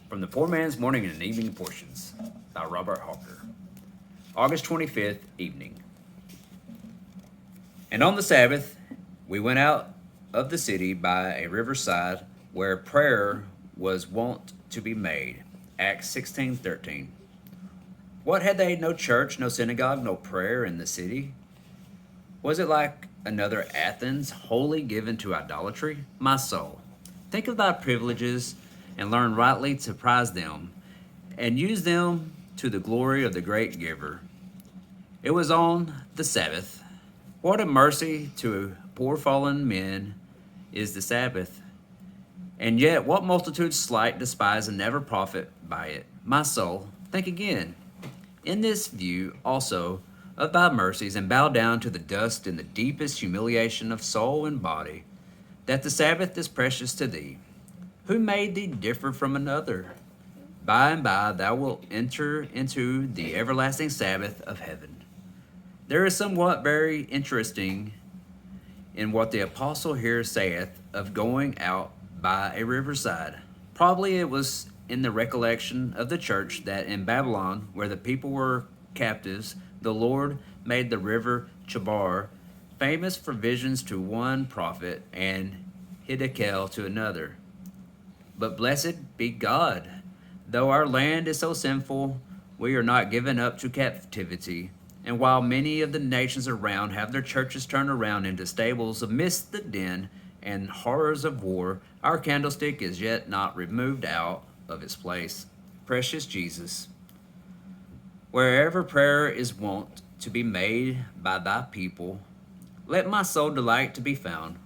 From the Poor Man's Morning and Evening Portions by Robert Hawker. August 25th, evening. And on the Sabbath, we went out of the city by a riverside where prayer was wont to be made. Acts 16:13. What had they? No church, no synagogue, no prayer in the city? Was it like another Athens, wholly given to idolatry? My soul, think of thy privileges and learn rightly to prize them, and use them to the glory of the great giver. It was on the Sabbath. What a mercy to poor fallen men is the Sabbath. And yet what multitudes slight, despise, and never profit by it. My soul, think again, in this view also of thy mercies, and bow down to the dust in the deepest humiliation of soul and body, that the Sabbath is precious to thee. Who made thee differ from another? By and by thou wilt enter into the everlasting Sabbath of heaven. There is somewhat very interesting in what the apostle here saith of going out by a riverside. Probably it was in the recollection of the church that in Babylon, where the people were captives, the Lord made the river Chebar famous for visions to one prophet and Hiddekel to another. But blessed be God, though our land is so sinful, we are not given up to captivity. And while many of the nations around have their churches turned around into stables amidst the din and horrors of war, our candlestick is yet not removed out of its place. Precious Jesus, wherever prayer is wont to be made by thy people, let my soul delight to be found.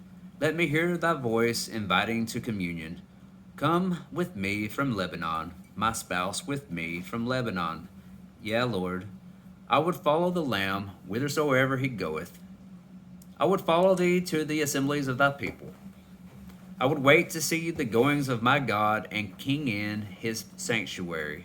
Let me hear thy voice inviting to communion. Come with me from Lebanon, my spouse with me from Lebanon. Yea, Lord, I would follow the Lamb whithersoever he goeth. I would follow thee to the assemblies of thy people. I would wait to see the goings of my God and King in his sanctuary.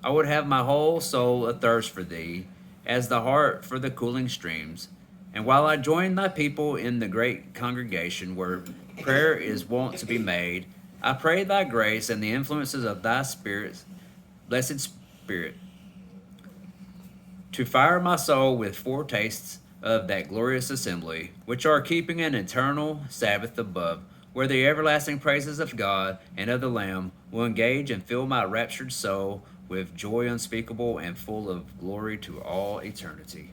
I would have my whole soul athirst for thee, as the hart for the cooling streams. And while I join thy people in the great congregation where prayer is wont to be made, I pray thy grace and the influences of thy Spirit, blessed Spirit, to fire my soul with foretastes of that glorious assembly, which are keeping an eternal Sabbath above, where the everlasting praises of God and of the Lamb will engage and fill my raptured soul with joy unspeakable and full of glory to all eternity.